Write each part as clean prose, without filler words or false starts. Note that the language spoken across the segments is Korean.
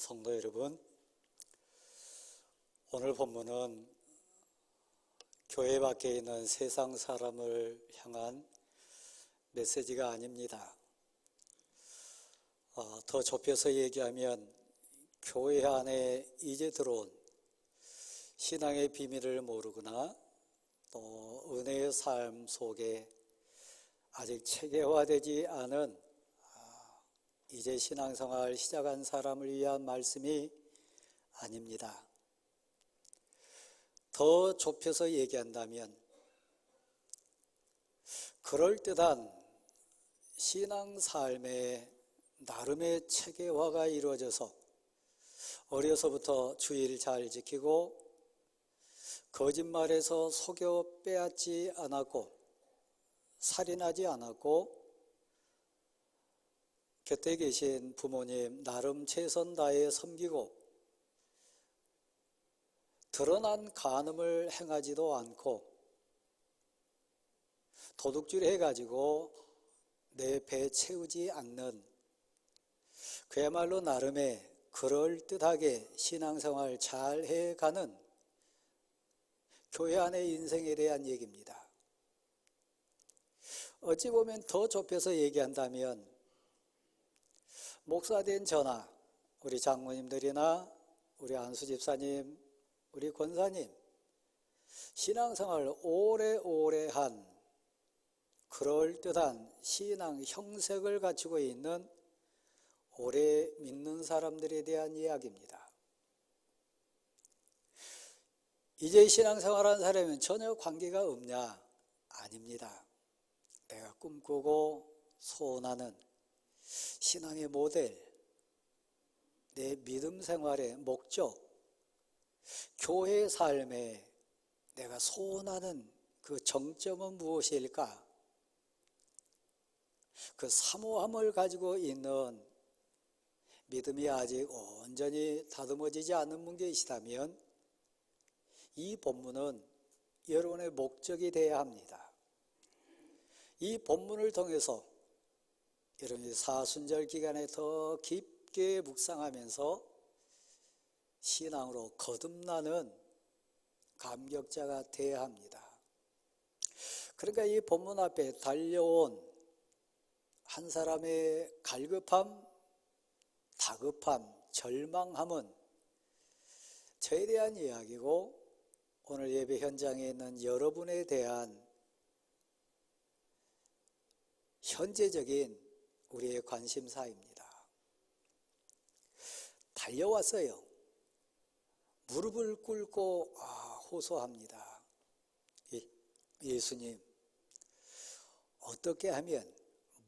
성도 여러분, 오늘 본문은 교회 밖에 있는 세상 사람을 향한 메시지가 아닙니다. 더 좁혀서 얘기하면 교회 안에 이제 들어온 신앙의 비밀을 모르거나 또 은혜의 삶 속에 아직 체계화되지 않은 이제 신앙생활 시작한 사람을 위한 말씀이 아닙니다. 더 좁혀서 얘기한다면 그럴듯한 신앙삶의 나름의 체계화가 이루어져서 어려서부터 주의를 잘 지키고 거짓말에서 속여 빼앗지 않았고 살인하지 않았고 곁에 계신 부모님 나름 최선 다해 섬기고 드러난 간음을 행하지도 않고 도둑질 해가지고 내 배 채우지 않는 그야말로 나름의 그럴듯하게 신앙생활 잘 해가는 교회 안의 인생에 대한 얘기입니다. 어찌 보면 더 좁혀서 얘기한다면 목사된 저나 우리 장로님들이나 우리 안수 집사님, 우리 권사님 신앙생활 오래오래 한 그럴듯한 신앙 형색을 갖추고 있는 오래 믿는 사람들에 대한 이야기입니다. 이제 신앙생활한 사람은 전혀 관계가 없냐? 아닙니다. 내가 꿈꾸고 소원하는 신앙의 모델, 내 믿음 생활의 목적, 교회 삶에 내가 소원하는 그 정점은 무엇일까? 그 사모함을 가지고 있는 믿음이 아직 온전히 다듬어지지 않은 분 계시다면 이 본문은 여러분의 목적이 되어야 합니다. 이 본문을 통해서 여러분이 사순절 기간에 더 깊게 묵상하면서 신앙으로 거듭나는 감격자가 되어야 합니다. 그러니까 이 본문 앞에 달려온 한 사람의 갈급함, 다급함, 절망함은 저에 대한 이야기고 오늘 예배 현장에 있는 여러분에 대한 현재적인 우리의 관심사입니다. 달려왔어요. 무릎을 꿇고 호소합니다. 예수님, 어떻게 하면,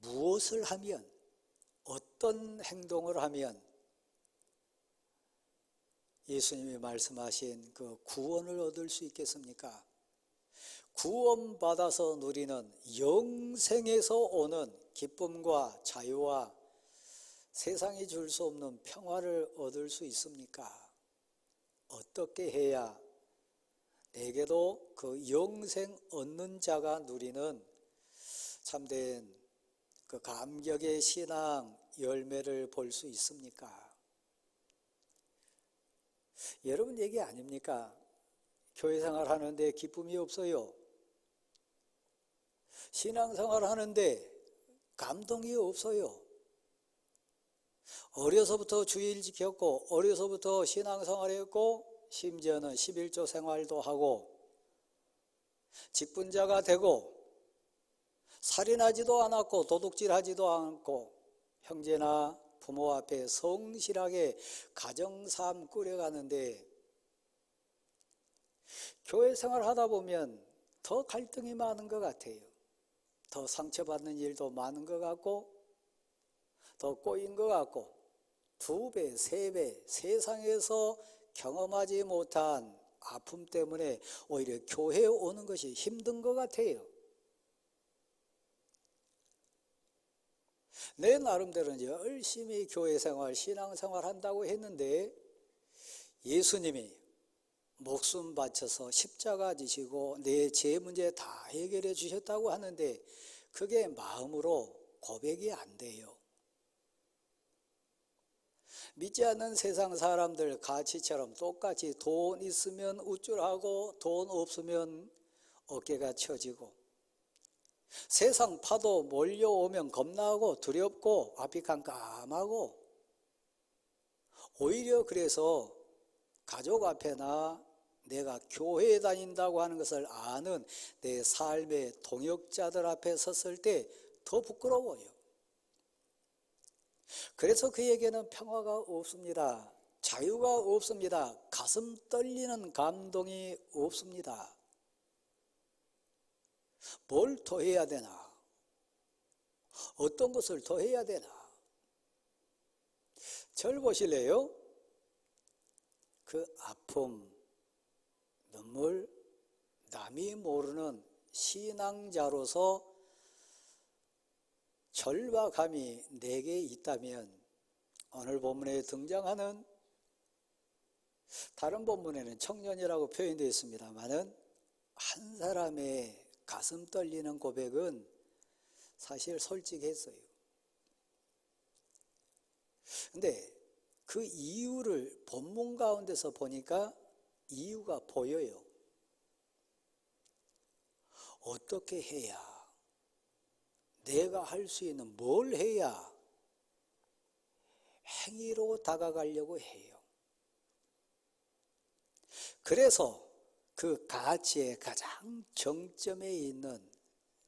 무엇을 하면, 어떤 행동을 하면 예수님이 말씀하신 그 구원을 얻을 수 있겠습니까? 구원받아서 누리는 영생에서 오는 기쁨과 자유와 세상이 줄 수 없는 평화를 얻을 수 있습니까? 어떻게 해야 내게도 그 영생 얻는 자가 누리는 참된 그 감격의 신앙 열매를 볼 수 있습니까? 여러분 얘기 아닙니까? 교회 생활 하는데 기쁨이 없어요. 신앙생활 하는데 감동이 없어요. 어려서부터 주일 지켰고 어려서부터 신앙생활했고 심지어는 11조 생활도 하고 직분자가 되고 살인하지도 않았고 도둑질하지도 않고 형제나 부모 앞에 성실하게 가정삶 꾸려가는데 교회 생활하다 보면 더 갈등이 많은 것 같아요. 더 상처받는 일도 많은 것 같고 더 꼬인 것 같고 2배, 3배 세상에서 경험하지 못한 아픔 때문에 오히려 교회에 오는 것이 힘든 것 같아요. 내 나름대로 이제 열심히 교회 생활, 신앙 생활 한다고 했는데 예수님이 목숨 바쳐서 십자가 지시고 내 죄 문제 다 해결해 주셨다고 하는데 그게 마음으로 고백이 안 돼요. 믿지 않는 세상 사람들 가치처럼 똑같이 돈 있으면 우쭐하고 돈 없으면 어깨가 처지고 세상 파도 몰려오면 겁나고 두렵고 앞이 깜깜하고 오히려 그래서 가족 앞에나 내가 교회에 다닌다고 하는 것을 아는 내 삶의 동역자들 앞에 섰을 때 더 부끄러워요. 그래서 그에게는 평화가 없습니다. 자유가 없습니다. 가슴 떨리는 감동이 없습니다. 뭘 더 해야 되나? 어떤 것을 더 해야 되나? 절 보실래요? 그 아픔, 눈물, 남이 모르는 신앙자로서 절과 감이 내게 있다면 오늘 본문에 등장하는 다른 본문에는 청년이라고 표현되어 있습니다만은 한 사람의 가슴 떨리는 고백은 사실 솔직했어요. 근데 그 이유를 본문 가운데서 보니까 이유가 보여요. 어떻게 해야, 내가 할 수 있는 뭘 해야 행위로 다가가려고 해요. 그래서 그 가치의 가장 정점에 있는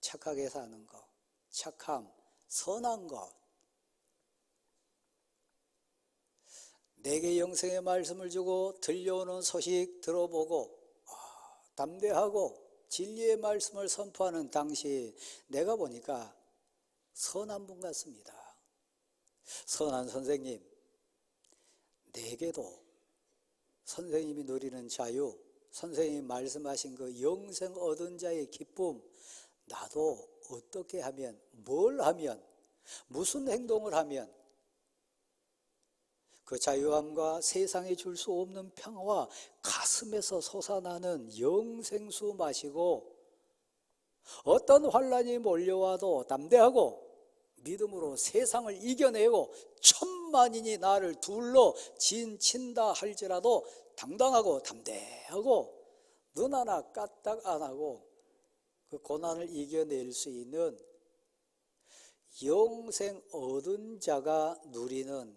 착하게 사는 것, 착함, 선한 것, 내게 영생의 말씀을 주고 들려오는 소식 들어보고 담대하고 진리의 말씀을 선포하는 당시 내가 보니까 선한 분 같습니다. 선한 선생님, 내게도 선생님이 누리는 자유, 선생님이 말씀하신 그 영생 얻은 자의 기쁨, 나도 어떻게 하면, 뭘 하면, 무슨 행동을 하면 그 자유함과 세상에 줄 수 없는 평화와 가슴에서 솟아나는 영생수 마시고 어떤 환난이 몰려와도 담대하고 믿음으로 세상을 이겨내고 천만인이 나를 둘러 진친다 할지라도 당당하고 담대하고 눈 하나 까딱 안 하고 그 고난을 이겨낼 수 있는 영생 얻은 자가 누리는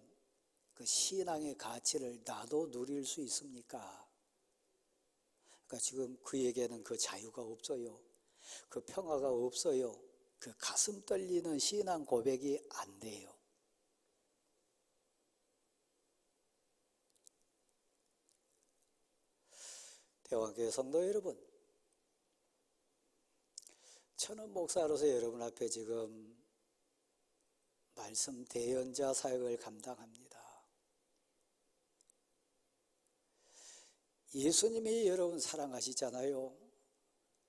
그 신앙의 가치를 나도 누릴 수 있습니까? 그러니까 지금 그에게는 그 자유가 없어요. 그 평화가 없어요. 그 가슴 떨리는 신앙 고백이 안 돼요. 대왕교회 성도 여러분, 저는 목사로서 여러분 앞에 지금 말씀 대연자 사역을 감당합니다. 예수님이 여러분 사랑하시잖아요.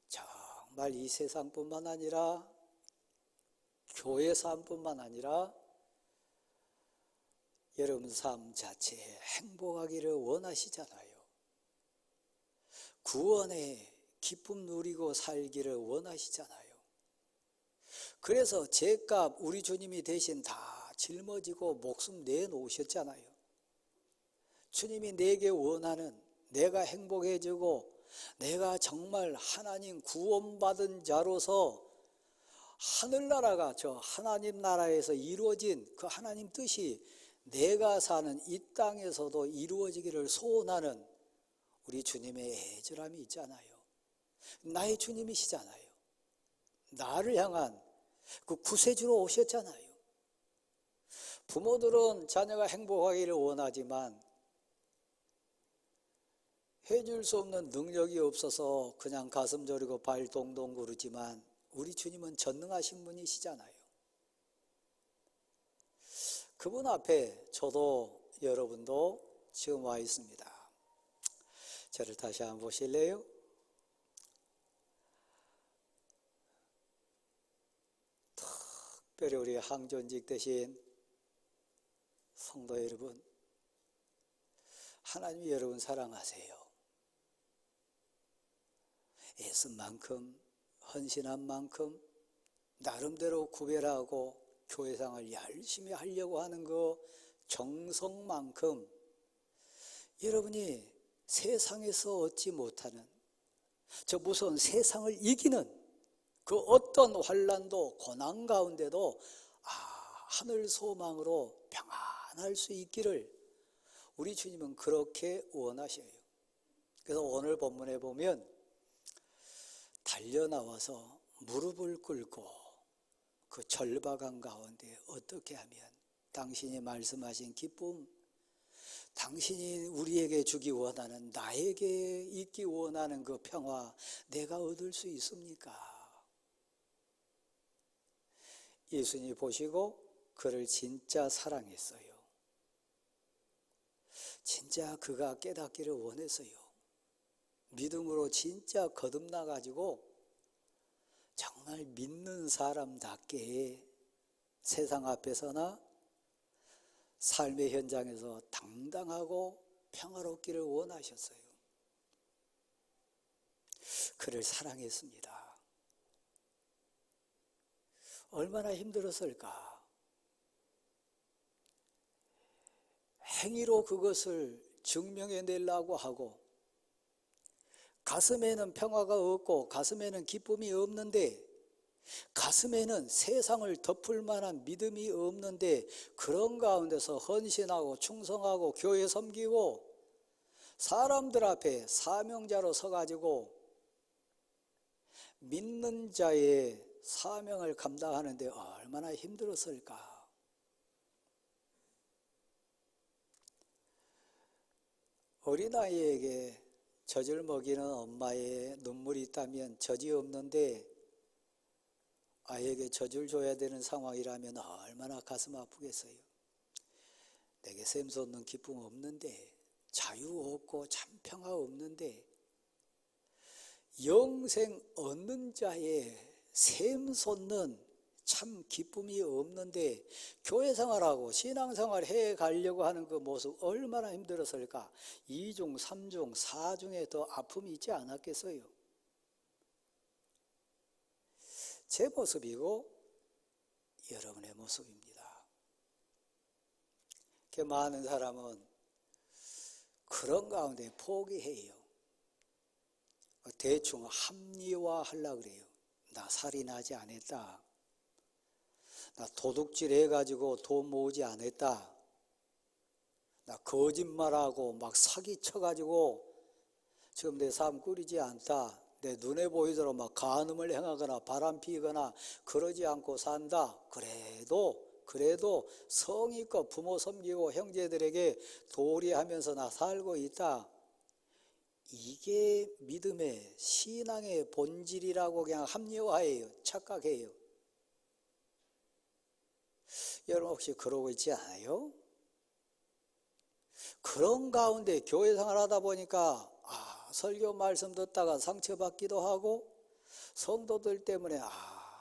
정말 이 세상뿐만 아니라 교회 삶뿐만 아니라 여러분 삶 자체에 행복하기를 원하시잖아요. 구원의 기쁨 누리고 살기를 원하시잖아요. 그래서 죄값 우리 주님이 대신 다 짊어지고 목숨 내놓으셨잖아요. 주님이 내게 원하는, 내가 행복해지고 내가 정말 하나님 구원받은 자로서 하늘나라가 저 하나님 나라에서 이루어진 그 하나님 뜻이 내가 사는 이 땅에서도 이루어지기를 소원하는 우리 주님의 애절함이 있잖아요. 나의 주님이시잖아요. 나를 향한 그 구세주로 오셨잖아요. 부모들은 자녀가 행복하기를 원하지만 해줄 수 없는 능력이 없어서 그냥 가슴 저리고 발 동동 구르지만 우리 주님은 전능하신 분이시잖아요. 그분 앞에 저도 여러분도 지금 와 있습니다. 저를 다시 한번 보실래요? 특별히 우리 항존직 되신 성도 여러분, 하나님이 여러분 사랑하세요. 애쓴 만큼, 헌신한 만큼 나름대로 구별하고 교회생활 열심히 하려고 하는 거 정성만큼 여러분이 세상에서 얻지 못하는 저 무서운 세상을 이기는 그 어떤 환난도 고난 가운데도 하늘 소망으로 평안할 수 있기를 우리 주님은 그렇게 원하셔요. 그래서 오늘 본문에 보면 달려나와서 무릎을 꿇고 그 절박한 가운데 어떻게 하면 당신이 말씀하신 기쁨, 당신이 우리에게 주기 원하는, 나에게 있기 원하는 그 평화 내가 얻을 수 있습니까? 예수님이 보시고 그를 진짜 사랑했어요. 진짜 그가 깨닫기를 원했어요. 믿음으로 진짜 거듭나가지고 정말 믿는 사람답게 세상 앞에서나 삶의 현장에서 당당하고 평화롭기를 원하셨어요. 그를 사랑했습니다. 얼마나 힘들었을까? 행위로 그것을 증명해내려고 하고 가슴에는 평화가 없고 가슴에는 기쁨이 없는데 가슴에는 세상을 덮을 만한 믿음이 없는데 그런 가운데서 헌신하고 충성하고 교회 섬기고 사람들 앞에 사명자로 서가지고 믿는 자의 사명을 감당하는데 얼마나 힘들었을까? 어린아이에게 젖을 먹이는 엄마의 눈물이 있다면 젖이 없는데 아이에게 젖을 줘야 되는 상황이라면 얼마나 가슴 아프겠어요. 내게 샘솟는 기쁨 없는데, 자유 없고 참 평화 없는데, 영생 얻는 자의 샘솟는 참 기쁨이 없는데 교회 생활하고 신앙생활 해가려고 하는 그 모습 얼마나 힘들었을까? 2중, 3중, 4중에 더 아픔이 있지 않았겠어요? 제 모습이고 여러분의 모습입니다. 많은 사람은 그런 가운데 포기해요. 대충 합리화하려고 그래요. 나 살인하지 않았다. 나 도둑질 해가지고 돈 모으지 않았다. 나 거짓말하고 막 사기쳐가지고 지금 내 삶 꾸리지 않다. 내 눈에 보이도록 막 간음을 행하거나 바람 피거나 그러지 않고 산다. 그래도 성의껏 부모 섬기고 형제들에게 도리하면서 나 살고 있다. 이게 믿음의 신앙의 본질이라고 그냥 합리화해요. 착각해요. 여러분 혹시 그러고 있지 않아요? 그런 가운데 교회 생활하다 보니까 설교 말씀 듣다가 상처받기도 하고 성도들 때문에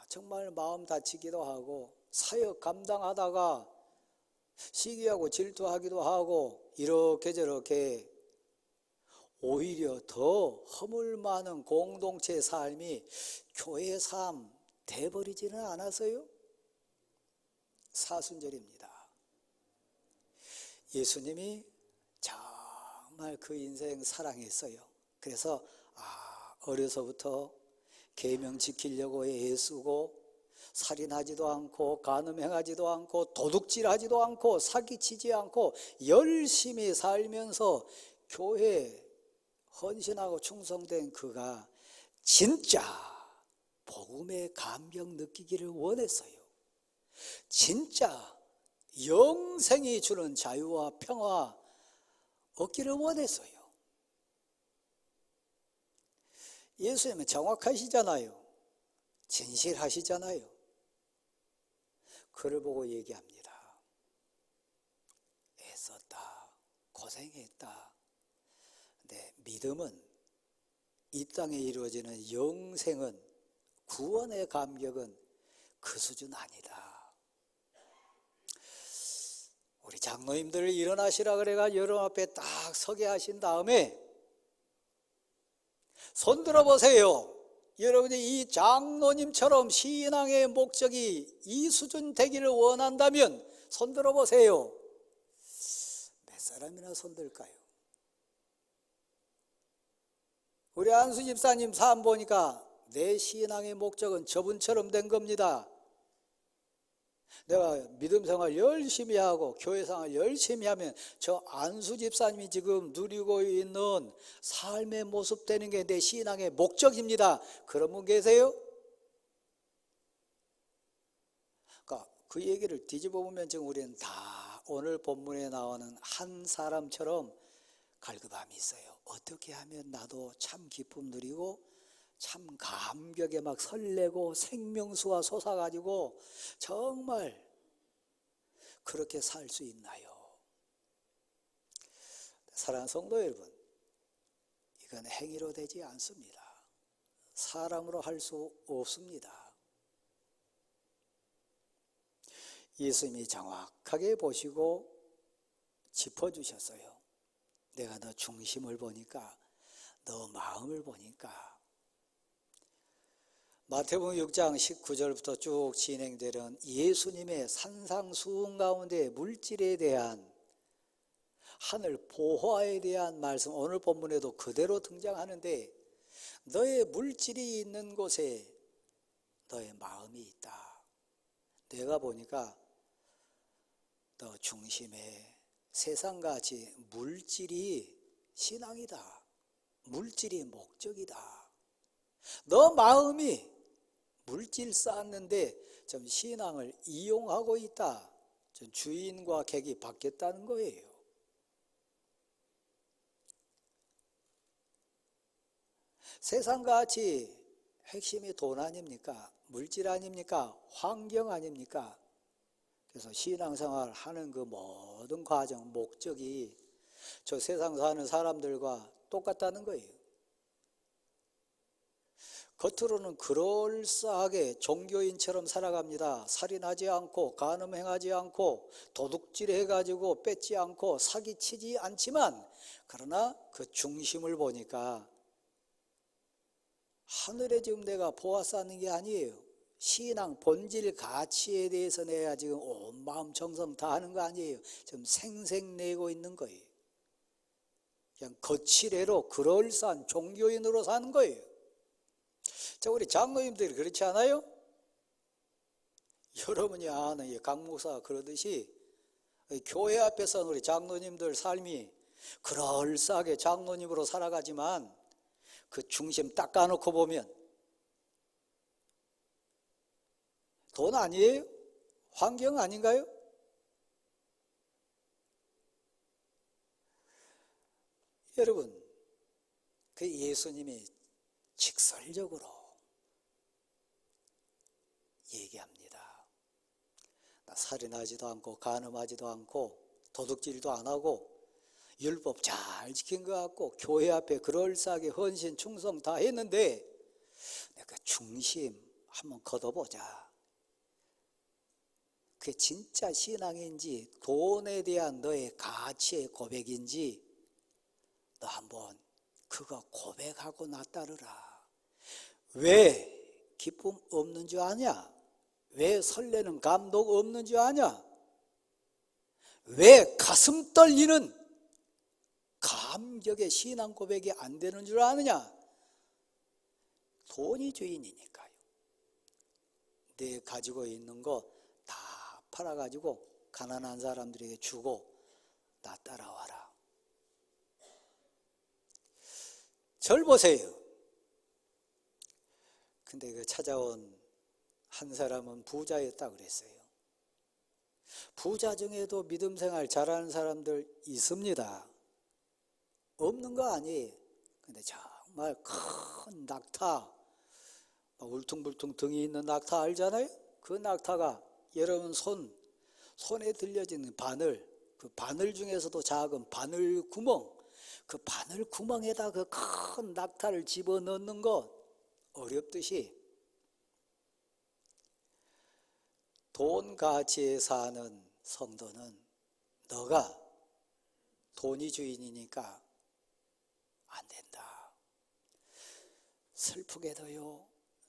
정말 마음 다치기도 하고 사역 감당하다가 시기하고 질투하기도 하고 이렇게 저렇게 오히려 더 허물 많은 공동체 삶이 교회 삶 돼버리지는 않았어요? 사순절입니다. 예수님이 정말 그 인생 사랑했어요. 그래서 어려서부터 계명 지키려고 애쓰고 살인하지도 않고 간음행하지도 않고 도둑질하지도 않고 사기치지 않고 열심히 살면서 교회에 헌신하고 충성된 그가 진짜 복음의 감격 느끼기를 원했어요. 진짜 영생이 주는 자유와 평화 얻기를 원했어요. 예수님은 정확하시잖아요. 진실하시잖아요. 그를 보고 얘기합니다. 애썼다. 고생했다. 근데 믿음은 이 땅에 이루어지는 영생은 구원의 감격은 그 수준 아니다. 우리 장로님들 일어나시라 그래가 여러분 앞에 딱 서게 하신 다음에 손 들어보세요. 여러분이 이 장로님처럼 신앙의 목적이 이 수준 되기를 원한다면 손 들어보세요. 사람이나 손들까요? 우리 안수 집사님 삶 보니까 내 신앙의 목적은 저분처럼 된 겁니다. 내가 믿음 생활 열심히 하고 교회 생활 열심히 하면 저 안수 집사님이 지금 누리고 있는 삶의 모습 되는 게 내 신앙의 목적입니다. 그런 분 계세요? 그러니까 그 얘기를 뒤집어 보면 지금 우리는 다 오늘 본문에 나오는 한 사람처럼 갈급함이 있어요. 어떻게 하면 나도 참 기쁨 누리고 참 감격에 막 설레고 생명수가 솟아가지고 정말 그렇게 살 수 있나요? 사랑하는 성도 여러분, 이건 행위로 되지 않습니다. 사람으로 할 수 없습니다. 예수님이 정확하게 보시고 짚어주셨어요. 내가 너 중심을 보니까, 너 마음을 보니까. 마태복음 6장 19절부터 쭉 진행되는 예수님의 산상수훈 가운데 물질에 대한, 하늘 보화에 대한 말씀, 오늘 본문에도 그대로 등장하는데, 너의 물질이 있는 곳에 너의 마음이 있다. 내가 보니까 너 중심에 세상같이 물질이 신앙이다. 물질이 목적이다. 너 마음이 물질 쌓았는데 좀 신앙을 이용하고 있다. 좀 주인과 객이 바뀌었다는 거예요. 세상같이 핵심이 돈 아닙니까? 물질 아닙니까? 환경 아닙니까? 그래서 신앙생활 하는 그 모든 과정, 목적이 저 세상 사는 사람들과 똑같다는 거예요. 겉으로는 그럴싸하게 종교인처럼 살아갑니다. 살인하지 않고 간음행하지 않고 도둑질해가지고 뺏지 않고 사기치지 않지만, 그러나 그 중심을 보니까 하늘에 지금 내가 보아 쌓는 게 아니에요. 신앙 본질 가치에 대해서 내가 지금 온 마음 정성 다 하는 거 아니에요. 좀 생색내고 있는 거예요. 그냥 거칠애로 그럴싸한 종교인으로 사는 거예요. 자, 우리 장로님들이 그렇지 않아요? 여러분이 아는 강 목사가 그러듯이 교회 앞에서는 우리 장로님들 삶이 그럴싸하게 장로님으로 살아가지만 그 중심 딱 까놓고 보면 돈 아니에요? 환경 아닌가요? 여러분, 그 예수님이 직설적으로 얘기합니다. 나 살인하지도 않고 간음하지도 않고 도둑질도 안 하고 율법 잘 지킨 것 같고 교회 앞에 그럴싸하게 헌신 충성 다 했는데 내가 중심 한번 걷어보자. 그게 진짜 신앙인지 돈에 대한 너의 가치의 고백인지 너 한번 그거 고백하고 나 따르라. 왜 기쁨 없는 줄 아냐? 왜 설레는 감동 없는 줄 아냐? 왜 가슴 떨리는 감격의 신앙 고백이 안 되는 줄 아느냐? 돈이 주인이니까요. 내 가지고 있는 거 다 팔아가지고 가난한 사람들에게 주고 나 따라와라. 절 보세요. 근데 그 찾아온 한 사람은 부자였다 그랬어요. 부자 중에도 믿음 생활 잘하는 사람들 있습니다. 없는 거 아니에요. 근데 정말 큰 낙타, 울퉁불퉁 등이 있는 낙타 알잖아요? 그 낙타가 여러분 손에 들려지는 바늘, 그 바늘 중에서도 작은 바늘 구멍, 그 바늘 구멍에다 그 큰 낙타를 집어넣는 것 어렵듯이 돈 가치에 사는 성도는 너가 돈이 주인이니까 안 된다. 슬프게도요,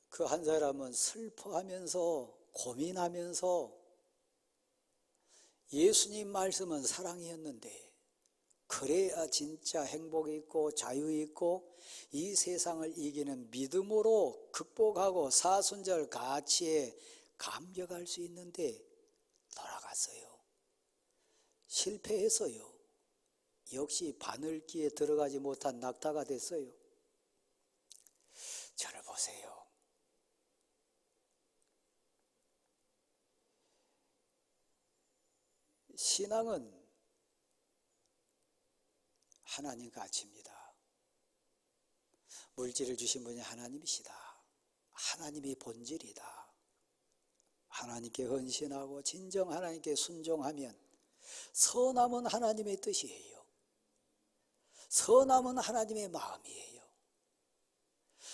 그 한 사람은 슬퍼하면서 고민하면서 예수님 말씀은 사랑이었는데 그래야 진짜 행복이 있고 자유 있고 이 세상을 이기는 믿음으로 극복하고 사순절 가치에 감격할 수 있는데 돌아갔어요. 실패했어요. 역시 바늘기에 들어가지 못한 낙타가 됐어요. 저를 보세요. 신앙은 하나님 가치입니다. 물질을 주신 분이 하나님이시다. 하나님이 본질이다. 하나님께 헌신하고 진정 하나님께 순종하면 선함은 하나님의 뜻이에요. 선함은 하나님의 마음이에요.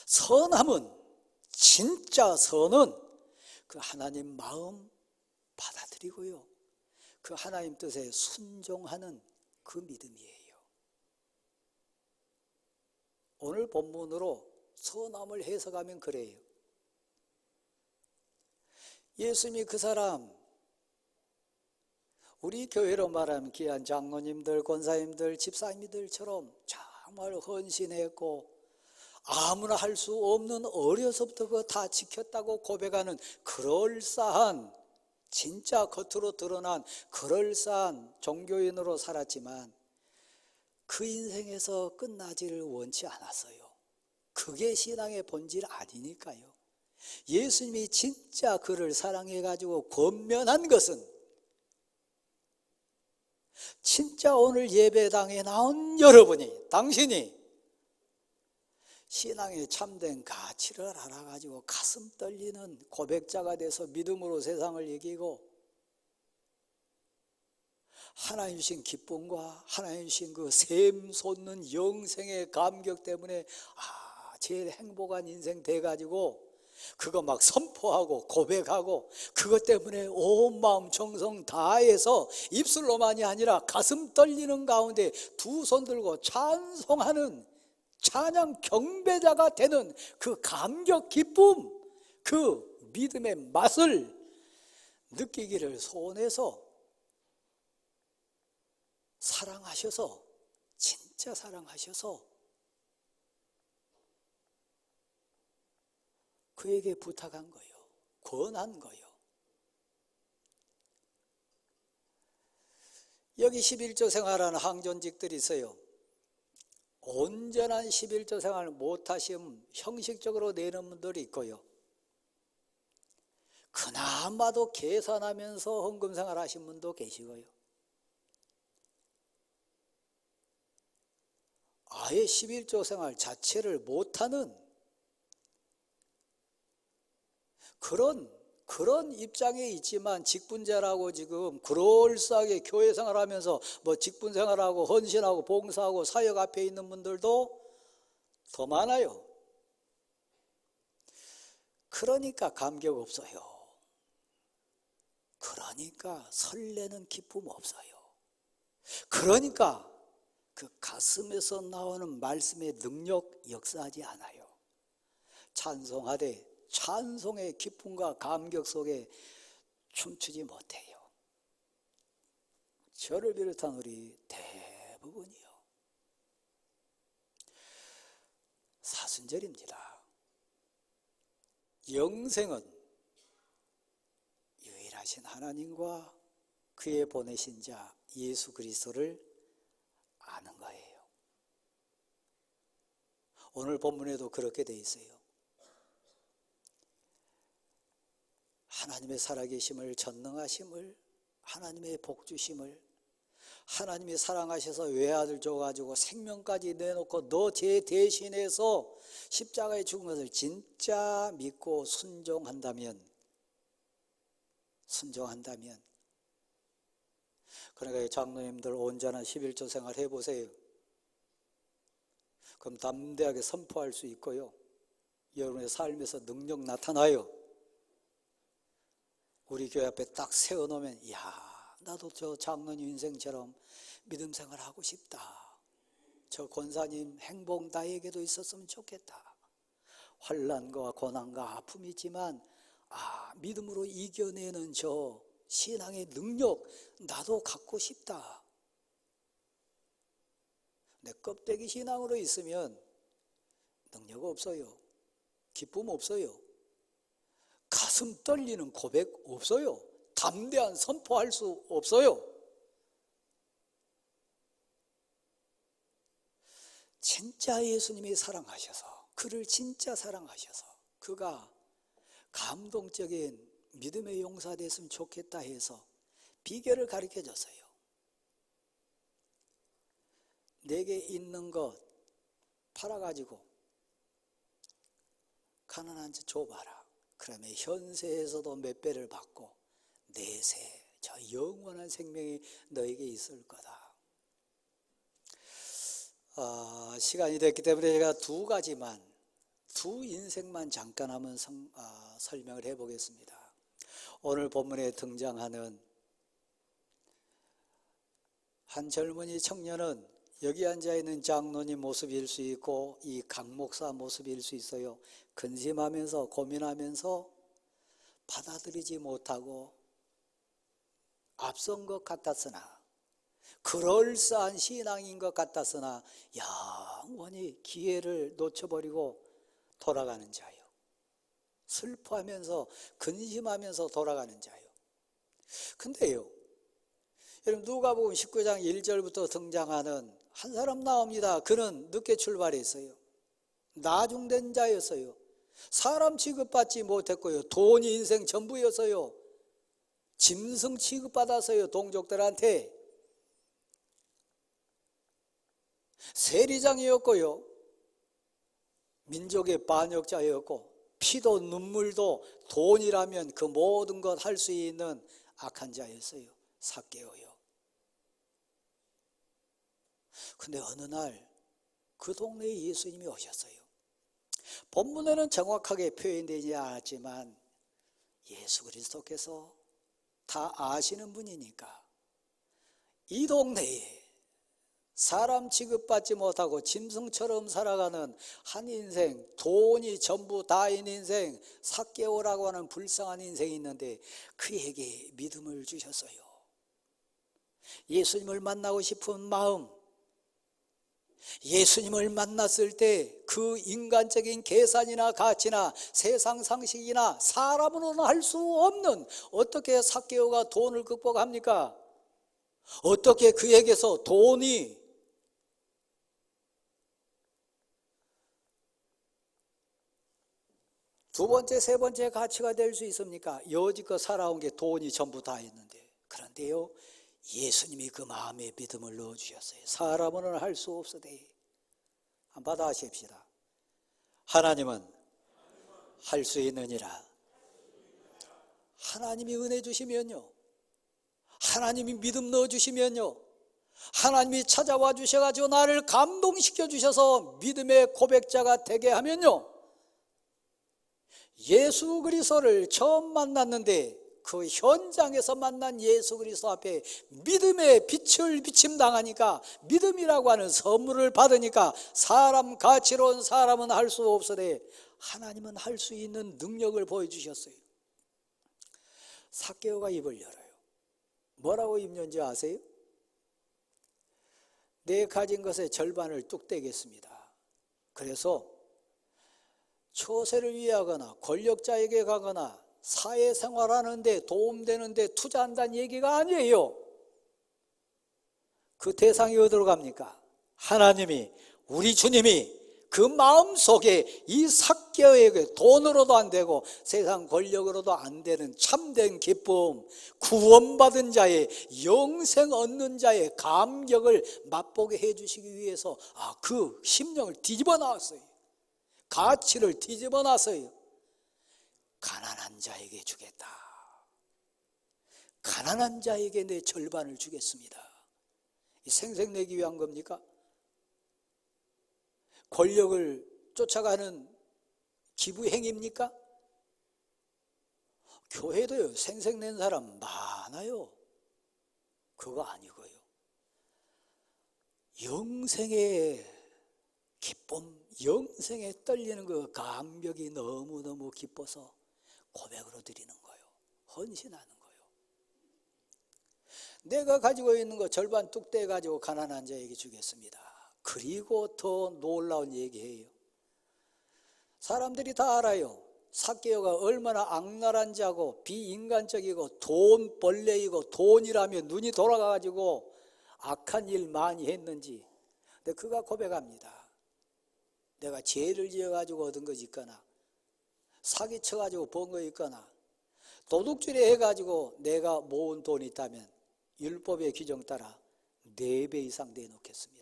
선함은, 진짜 선은 그 하나님 마음 받아들이고요. 그 하나님 뜻에 순종하는 그 믿음이에요. 오늘 본문으로 선함을 해석하면 그래요. 예수님이 그 사람, 우리 교회로 말하면 귀한 장로님들, 권사님들, 집사님들처럼 정말 헌신했고 아무나 할 수 없는 어려서부터 그거 다 지켰다고 고백하는 그럴싸한, 진짜 겉으로 드러난 그럴싸한 종교인으로 살았지만 그 인생에서 끝나지를 원치 않았어요. 그게 신앙의 본질 아니니까요. 예수님이 진짜 그를 사랑해가지고 권면한 것은 진짜 오늘 예배당에 나온 여러분이, 당신이 신앙의 참된 가치를 알아가지고 가슴 떨리는 고백자가 돼서 믿음으로 세상을 이기고 하나님 주신 기쁨과 하나님 주신 그 샘솟는 영생의 감격 때문에 제일 행복한 인생 돼가지고 그거 막 선포하고 고백하고 그것 때문에 온 마음 정성 다해서 입술로만이 아니라 가슴 떨리는 가운데 두 손 들고 찬송하는 찬양 경배자가 되는 그 감격 기쁨, 그 믿음의 맛을 느끼기를 소원해서 사랑하셔서, 진짜 사랑하셔서 그에게 부탁한 거예요. 권한 거예요. 여기 11조 생활하는 항존직들이 있어요. 온전한 11조 생활을 못하시면 형식적으로 내는 분들이 있고요. 그나마도 계산하면서 헌금 생활 하신 분도 계시고요. 아예 11조 생활 자체를 못하는 그런 입장에 있지만 직분자라고 지금 그럴싸하게 교회 생활하면서 뭐 직분 생활하고 헌신하고 봉사하고 사역 앞에 있는 분들도 더 많아요. 그러니까 감격 없어요. 그러니까 설레는 기쁨 없어요. 그러니까 그 가슴에서 나오는 말씀의 능력 역사하지 않아요. 찬송하되 찬송의 기쁨과 감격 속에 춤추지 못해요. 저를 비롯한 우리 대부분이요. 사순절입니다. 영생은 유일하신 하나님과 그의 보내신 자 예수 그리스도를 아는 거예요. 오늘 본문에도 그렇게 돼 있어요. 하나님의 살아계심을, 전능하심을, 하나님의 복주심을, 하나님이 사랑하셔서 외아들 줘가지고 생명까지 내놓고 너 제 대신해서 십자가에 죽은 것을 진짜 믿고 순종한다면 그러니까 장로님들 온전한 11조 생활 해보세요. 그럼 담대하게 선포할 수 있고요. 여러분의 삶에서 능력 나타나요. 우리 교회 앞에 딱 세워놓으면 나도 저 장로님 인생처럼 믿음 생활하고 싶다. 저 권사님 행복 나에게도 있었으면 좋겠다. 환난과 고난과 아픔이 있지만 믿음으로 이겨내는 저 신앙의 능력 나도 갖고 싶다. 내 껍데기 신앙으로 있으면 능력 없어요. 기쁨 없어요. 가슴 떨리는 고백 없어요. 담대한 선포할 수 없어요. 진짜 예수님이 사랑하셔서, 그를 진짜 사랑하셔서 그가 감동적인 믿음의 용사 됐으면 좋겠다 해서 비결을 가르쳐 줬어요. 내게 있는 것 팔아가지고 가난한 자 줘봐라. 그러면 현세에서도 몇 배를 받고 내세 저 영원한 생명이 너에게 있을 거다. 시간이 됐기 때문에 제가 두 인생만 잠깐 한번 설명을 해보겠습니다. 오늘 본문에 등장하는 한 젊은이 청년은 여기 앉아있는 장로님 모습일 수 있고 이 강 목사 모습일 수 있어요. 근심하면서 고민하면서 받아들이지 못하고 앞선 것 같았으나, 그럴싸한 신앙인 것 같았으나 영원히 기회를 놓쳐버리고 돌아가는 자요. 슬퍼하면서 근심하면서 돌아가는 자요. 근데요, 여러분 누가복음 19장 1절부터 등장하는 한 사람 나옵니다. 그는 늦게 출발했어요. 나중된 자였어요. 사람 취급받지 못했고요. 돈이 인생 전부였어요. 짐승 취급받았어요. 동족들한테. 세리장이었고요. 민족의 반역자였고, 피도 눈물도 돈이라면 그 모든 것 할 수 있는 악한 자였어요. 삭개오요. 근데 어느 날 그 동네에 예수님이 오셨어요. 본문에는 정확하게 표현되지 않았지만 예수 그리스도께서 다 아시는 분이니까 이 동네에 사람 취급받지 못하고 짐승처럼 살아가는 한 인생, 돈이 전부 다인 인생, 삭개오라고 하는 불쌍한 인생이 있는데 그에게 믿음을 주셨어요. 예수님을 만나고 싶은 마음, 예수님을 만났을 때 그 인간적인 계산이나 가치나 세상 상식이나 사람으로는 할 수 없는, 어떻게 삭개오가 돈을 극복합니까? 어떻게 그에게서 돈이 두 번째, 세 번째 가치가 될 수 있습니까? 여지껏 살아온 게 돈이 전부 다였는데. 그런데요, 예수님이 그 마음에 믿음을 넣어주셨어요. 사람은 할 수 없으되. 한번 받아하십시다. 하나님은 할 수 있느니라. 하나님이 은혜 주시면요, 하나님이 믿음 넣어주시면요, 하나님이 찾아와 주셔가지고 나를 감동시켜 주셔서 믿음의 고백자가 되게 하면요, 예수 그리스도를 처음 만났는데 그 현장에서 만난 예수 그리스도 앞에 믿음의 빛을 비침당하니까, 믿음이라고 하는 선물을 받으니까 사람 가치로운 사람은 할 수 없으되 하나님은 할 수 있는 능력을 보여주셨어요. 삭개오가 입을 열어요. 뭐라고 입 연지 아세요? 내 가진 것의 절반을 뚝 떼겠습니다. 그래서 처세를 위하거나 권력자에게 가거나 사회생활하는데 도움되는데 투자한다는 얘기가 아니에요. 그 대상이 어디로 갑니까? 하나님이, 우리 주님이 그 마음속에 이 삭개오에게 돈으로도 안 되고 세상 권력으로도 안 되는 참된 기쁨, 구원받은 자의, 영생 얻는 자의 감격을 맛보게 해주시기 위해서 그 심령을 뒤집어 놨어요. 가치를 뒤집어 놨어요. 가난한 자에게 주겠다. 가난한 자에게 내 절반을 주겠습니다. 생색내기 위한 겁니까? 권력을 쫓아가는 기부행위입니까? 교회도요, 생색낸 사람 많아요. 그거 아니고요, 영생의 기쁨, 영생에 떨리는 그 감격이 너무너무 기뻐서 고백으로 드리는 거예요. 헌신하는 거예요. 내가 가지고 있는 거 절반 뚝 떼가지고 가난한 자에게 주겠습니다. 그리고 더 놀라운 얘기해요. 사람들이 다 알아요. 삭개오가 얼마나 악랄한 자고 비인간적이고 돈벌레이고 돈이라면 눈이 돌아가가지고 악한 일 많이 했는지. 근데 그가 고백합니다. 내가 죄를 지어가지고 얻은 것이 있거나 사기쳐가지고 번 거 있거나 도둑질이 해가지고 내가 모은 돈이 있다면 율법의 규정 따라 4배 이상 내놓겠습니다.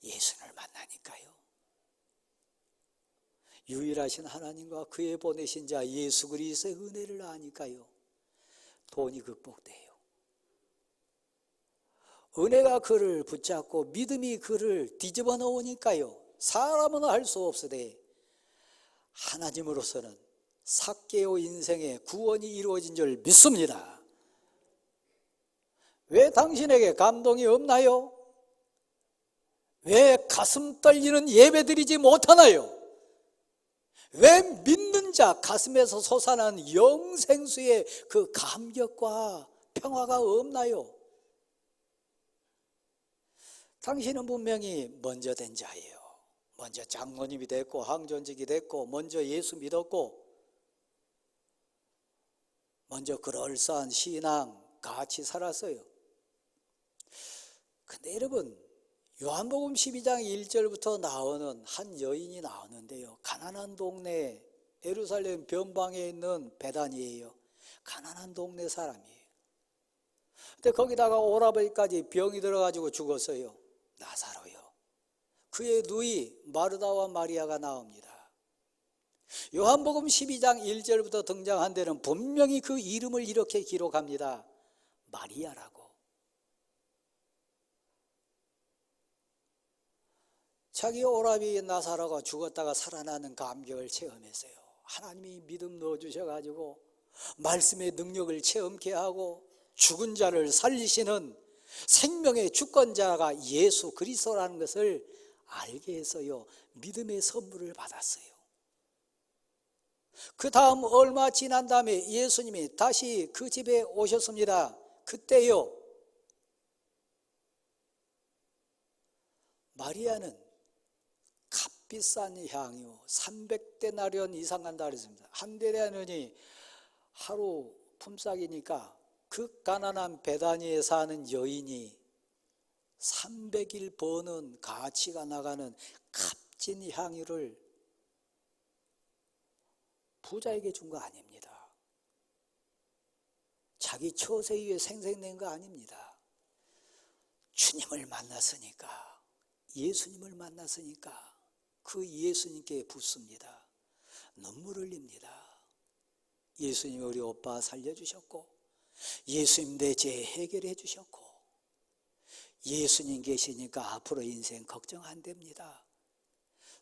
예수를 만나니까요. 유일하신 하나님과 그의 보내신 자 예수 그리스도의 은혜를 아니까요. 돈이 극복돼요. 은혜가 그를 붙잡고 믿음이 그를 뒤집어 놓으니까요. 사람은 할 수 없으되 하나님으로서는 삭개오 인생의 구원이 이루어진 줄 믿습니다. 왜 당신에게 감동이 없나요? 왜 가슴 떨리는 예배드리지 못하나요? 왜 믿는 자 가슴에서 솟아나는 영생수의 그 감격과 평화가 없나요? 당신은 분명히 먼저 된 자예요. 먼저 장로님이 됐고 항존직이 됐고 먼저 예수 믿었고 먼저 그럴싸한 신앙 같이 살았어요. 근데 여러분, 요한복음 12장 1절부터 나오는 한 여인이 나오는데요. 가난한 동네, 예루살렘 변방에 있는 베단이에요. 가난한 동네 사람이에요. 근데 거기다가 오라버니까지 병이 들어가지고 죽었어요. 나사로요. 그의 누이 마르다와 마리아가 나옵니다. 요한복음 12장 1절부터 등장한 데는 분명히 그 이름을 이렇게 기록합니다. 마리아라고. 자기 오라비 나사로가 죽었다가 살아나는 감격을 체험했어요. 하나님이 믿음 넣어주셔가지고 말씀의 능력을 체험케 하고 죽은 자를 살리시는 생명의 주권자가 예수 그리스도라는 것을 알게 해서요. 믿음의 선물을 받았어요. 그 다음 얼마 지난 다음에 예수님이 다시 그 집에 오셨습니다. 그때요. 마리아는 값비싼 향유 300데나리온 이상 한다 그랬습니다. 한 데나리온이 하루 품삯이니까 그 가난한 베다니에 사는 여인이 300일 버는 가치가 나가는 값진 향유를 부자에게 준 거 아닙니다. 자기 처세 위에 생생낸 거 아닙니다. 주님을 만났으니까, 예수님을 만났으니까 그 예수님께 붓습니다. 눈물 흘립니다. 예수님 우리 오빠 살려주셨고 예수님 내 죄 해결해 주셨고 예수님 계시니까 앞으로 인생 걱정 안 됩니다.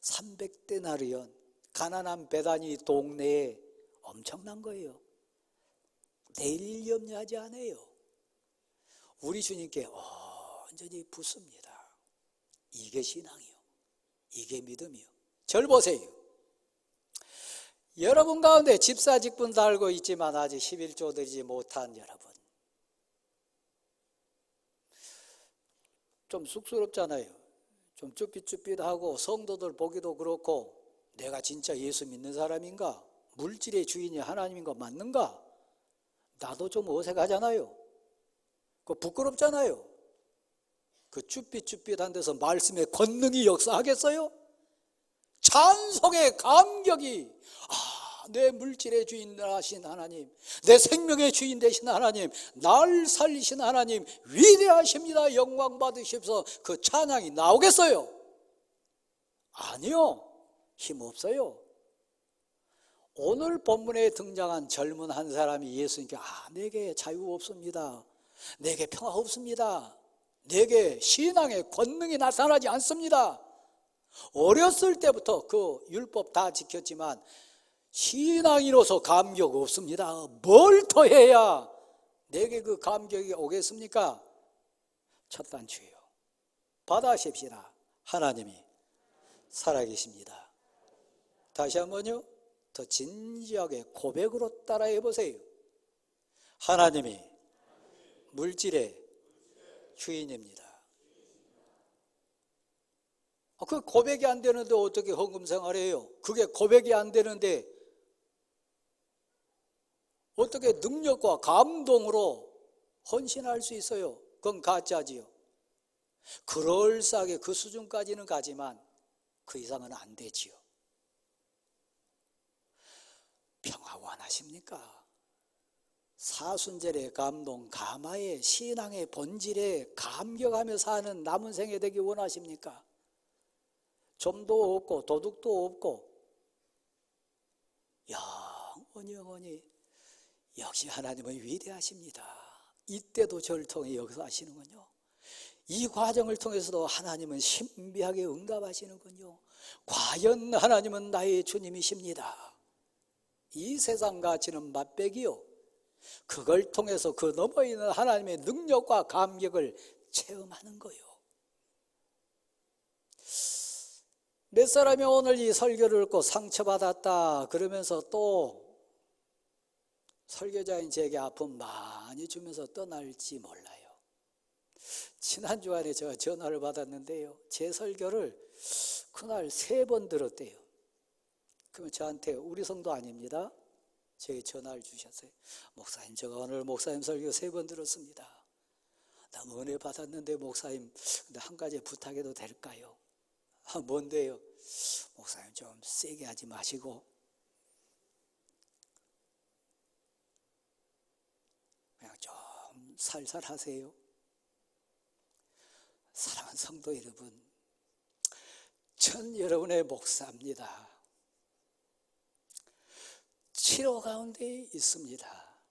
300데나리온 가난한 베다니 동네에 엄청난 거예요. 내일 일 염려하지 않아요. 우리 주님께 온전히 붓습니다. 이게 신앙이요. 이게 믿음이요. 절 보세요. 여러분 가운데 집사 직분 달고 있지만 아직 11조 드리지 못한 여러분, 좀 쑥스럽잖아요. 좀 쭈삣쭈삣하고 성도들 보기도 그렇고 내가 진짜 예수 믿는 사람인가? 물질의 주인이 하나님인 거 맞는가? 나도 좀 어색하잖아요. 그 부끄럽잖아요. 그 쭈삣쭈삣한 데서 말씀의 권능이 역사하겠어요? 찬송의 감격이 내 물질의 주인 하신 하나님, 내 생명의 주인 되신 하나님, 날 살리신 하나님 위대하십니다. 영광 받으십시오. 그 찬양이 나오겠어요? 아니요. 힘없어요. 오늘 본문에 등장한 젊은 한 사람이 예수님께 내게 자유 없습니다. 내게 평화 없습니다. 내게 신앙의 권능이 나타나지 않습니다. 어렸을 때부터 그 율법 다 지켰지만 신앙인으로서 감격 없습니다. 뭘 더 해야 내게 그 감격이 오겠습니까? 첫 단추예요. 받아십시다. 하나님이 살아계십니다. 다시 한번요. 더 진지하게 고백으로 따라해 보세요. 하나님이 물질의 주인입니다. 그 고백이 안 되는데 어떻게 헌금 생활해요? 그게 고백이 안 되는데 어떻게 능력과 감동으로 헌신할 수 있어요? 그건 가짜지요. 그럴싸하게 그 수준까지는 가지만 그 이상은 안 되지요. 평화 원하십니까? 사순절의 감동, 감화의 신앙의 본질에 감격하며 사는 남은 생애 되기 원하십니까? 좀도 없고 도둑도 없고 영원히 역시 하나님은 위대하십니다. 이때도 저를 통해 역사하시는군요. 이 과정을 통해서도 하나님은 신비하게 응답하시는군요. 과연 하나님은 나의 주님이십니다. 이 세상 가치는 맛배기요. 그걸 통해서 그 넘어 있는 하나님의 능력과 감격을 체험하는 거요. 몇 사람이 오늘 이 설교를 듣고 상처받았다 그러면서 또 설교자인 제게 아픔 많이 주면서 떠날지 몰라요. 지난 주간에 제가 전화를 받았는데요, 제 설교를 그날 3번 들었대요. 그러면 저한테 우리 성도 아닙니다, 제게 전화를 주셨어요. 목사님, 제가 오늘 목사님 설교 3번 들었습니다. 너무 은혜 받았는데 목사님, 근데 한 가지 부탁해도 될까요? 뭔데요? 목사님, 좀 세게 하지 마시고 그냥 좀 살살 하세요. 사랑하는 성도 여러분, 전 여러분의 목사입니다. 치료 가운데 있습니다.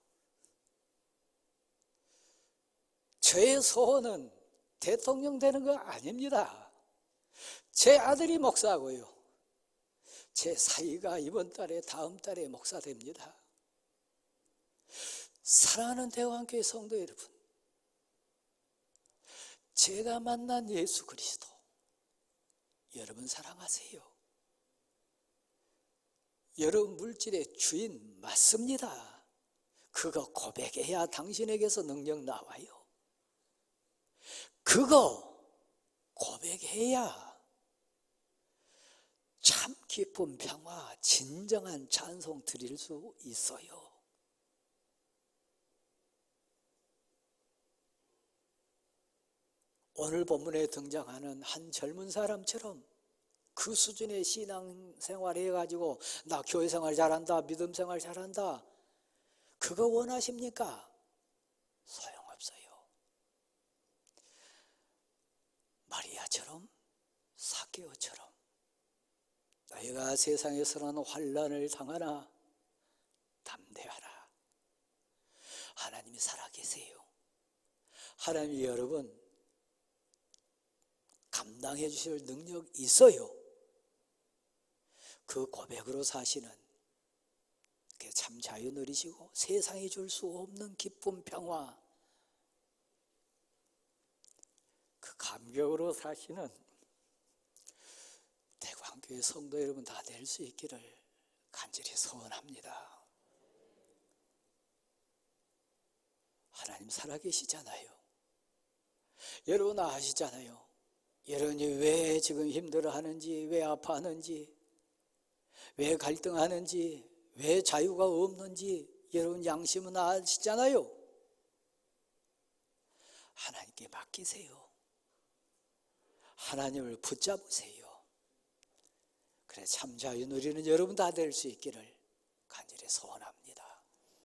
저의 소원은 대통령 되는 거 아닙니다. 제 아들이 목사고요, 제 사위가 이번 달에 다음 달에 목사 됩니다. 사랑하는 대왕교회 성도 여러분, 제가 만난 예수 그리스도 여러분 사랑하세요. 여러분 물질의 주인 맞습니다. 그거 고백해야 당신에게서 능력 나와요. 그거 고백해야 참 깊은 평화, 진정한 찬송 드릴 수 있어요. 오늘 본문에 등장하는 한 젊은 사람처럼 그 수준의 신앙생활 해가지고 나 교회생활 잘한다, 믿음생활 잘한다, 그거 원하십니까? 소용없어요. 마리아처럼, 삭개오처럼 너희가 세상에서는 환난을 당하나 담대하라. 하나님이 살아계세요. 하나님이 여러분 감당해 주실 능력이 있어요. 그 고백으로 사시는 참 자유 누리시고 세상이 줄 수 없는 기쁨, 평화, 그 감격으로 사시는 대광교회 성도 여러분 다 될 수 있기를 간절히 소원합니다. 하나님 살아계시잖아요. 여러분 아시잖아요. 여러분이 왜 지금 힘들어하는지, 왜 아파하는지, 왜 갈등하는지, 왜 자유가 없는지 여러분 양심은 아시잖아요. 하나님께 맡기세요. 하나님을 붙잡으세요. 그래 참 자유 누리는 여러분 다 될 수 있기를 간절히 소원합니다.